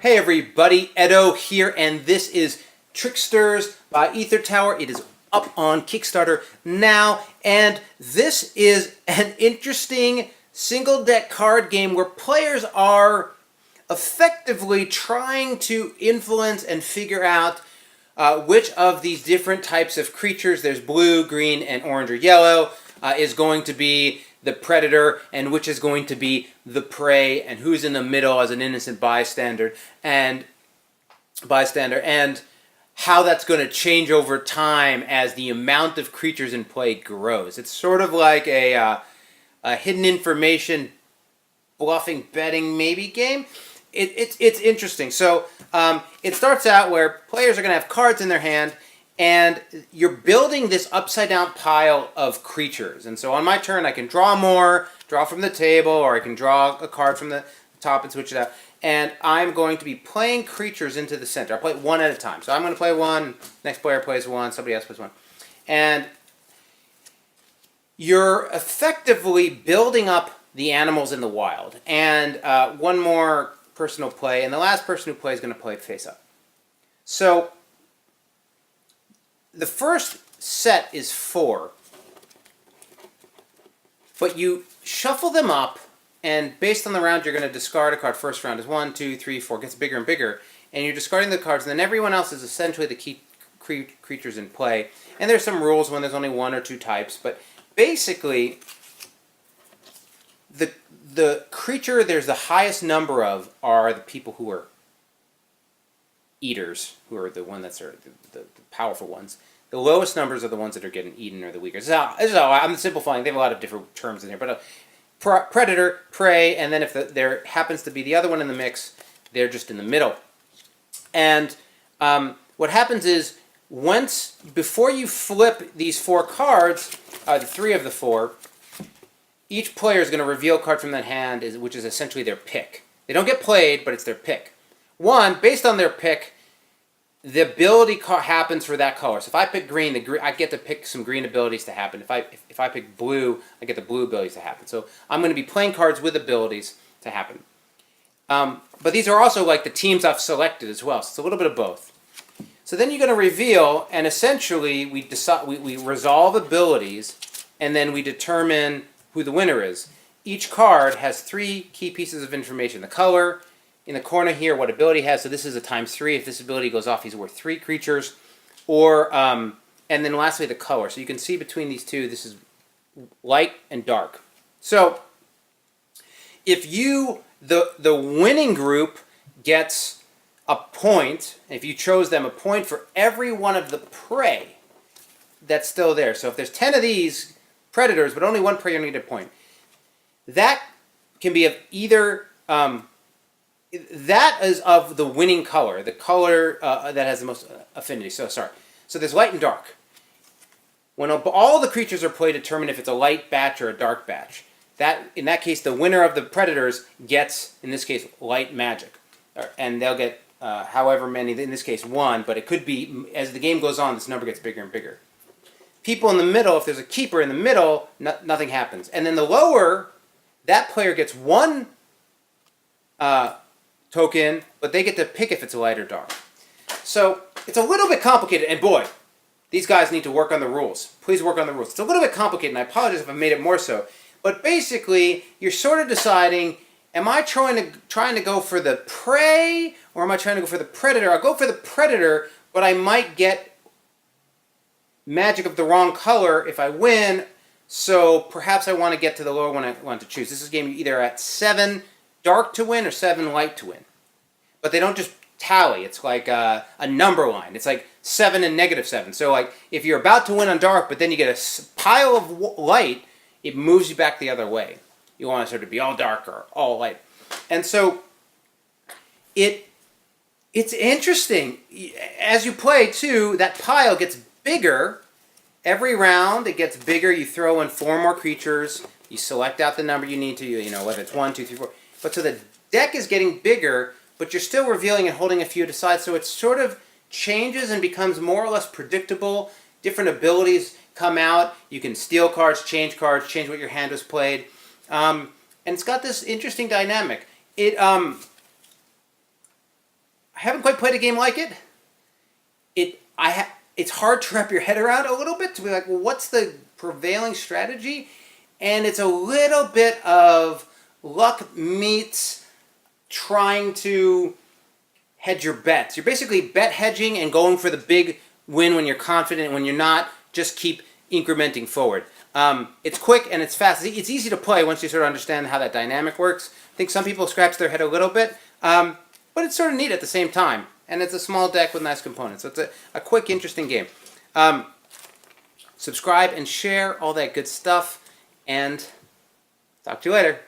Hey everybody, Edo here, and this is Tricksters by Aether Tower. It is up on Kickstarter now, and this is an interesting single deck card game where players are effectively trying to influence and figure out which of these different types of creatures, there's blue, green, and orange or yellow, is going to be the predator and which is going to be the prey, and who's in the middle as an innocent bystander, and how that's going to change over time as the amount of creatures in play grows. It's sort of like a hidden information bluffing betting maybe game. It's interesting. So it starts out where players are going to have cards in their hand, and you're building this upside down pile of creatures. And so on my turn, I can draw more, draw from the table, or I can draw a card from the top and switch it out. And I'm going to be playing creatures into the center. I play one at a time. So I'm going to play one, next player plays one, somebody else plays one. And you're effectively building up the animals in the wild. And one more person will play, and the last person who plays is going to play face up. So the first set is 4, but you shuffle them up, and based on the round, you're going to discard a card. First round is 1, 2, 3, 4, gets bigger and bigger, and you're discarding the cards, and then everyone else is essentially the key creatures in play. And there's some rules when there's only 1 or 2 types, but basically, the creature there's the highest number of are the people who are eaters, who are the one that's the powerful ones. The lowest numbers are the ones that are getting eaten or the weaker. This is how I'm simplifying. They have a lot of different terms in here, but predator, prey, and then if there happens to be the other one in the mix, they're just in the middle. And what happens is before you flip these 4 cards, the 3 of the 4, each player is going to reveal a card from that hand, which is essentially their pick. They don't get played, but it's their pick. Based on their pick, the ability happens for that color. So if I pick green, I get to pick some green abilities to happen. If I pick blue, I get the blue abilities to happen. So I'm going to be playing cards with abilities to happen. But these are also like the teams I've selected as well. So it's a little bit of both. So then you're going to reveal, and essentially we resolve abilities, and then we determine who the winner is. Each card has 3 key pieces of information. The color, in the corner here, what ability has. So this is a ×3. If this ability goes off, he's worth 3 creatures. And then lastly, the color. So you can see between these two, this is light and dark. So if the winning group gets a point, if you chose them, a point for every one of the prey that's still there. So if there's 10 of these predators, but only 1 prey, you need a point. That can be of either... that is of the winning color, the color that has the most affinity. So there's light and dark. When all the creatures are played, determine if it's a light batch or a dark batch. In that case, the winner of the predators gets, in this case, light magic. And they'll get however many, in this case 1, but it could be, as the game goes on, this number gets bigger and bigger. People in the middle, if there's a keeper in the middle, nothing happens. And then the lower, that player gets 1 token, but they get to pick if it's light or dark. So it's a little bit complicated, and boy, these guys need to work on the rules. Please work on the rules. It's a little bit complicated, and I apologize if I made it more so. But basically, you're sort of deciding, am I trying to go for the prey, or am I trying to go for the predator? I'll go for the predator, but I might get magic of the wrong color if I win, so perhaps I want to get to the lower one I want to choose. This is a game you either at 7 dark to win or 7 light to win. But they don't just tally. It's like a number line. It's like 7 and -7. So like if you're about to win on dark, but then you get a pile of light, it moves you back the other way. You want to sort of be all dark or all light. And so it's interesting. As you play, too, that pile gets bigger. Every round, it gets bigger. You throw in 4 more creatures. You select out the number you need to, whether it's 1, 2, 3, 4. But so the deck is getting bigger, but you're still revealing and holding a few to side, so it sort of changes and becomes more or less predictable. Different abilities come out. You can steal cards, change what your hand was played. And it's got this interesting dynamic. I haven't quite played a game like it. It's hard to wrap your head around a little bit to be like, well, what's the prevailing strategy? And it's a little bit of luck meets trying to hedge your bets. You're basically bet hedging and going for the big win when you're confident. When you're not, just keep incrementing forward. It's quick and it's fast. It's easy to play once you sort of understand how that dynamic works. I think some people scratch their head a little bit, but it's sort of neat at the same time. And it's a small deck with nice components. So it's a quick, interesting game. Subscribe and share, all that good stuff. And talk to you later.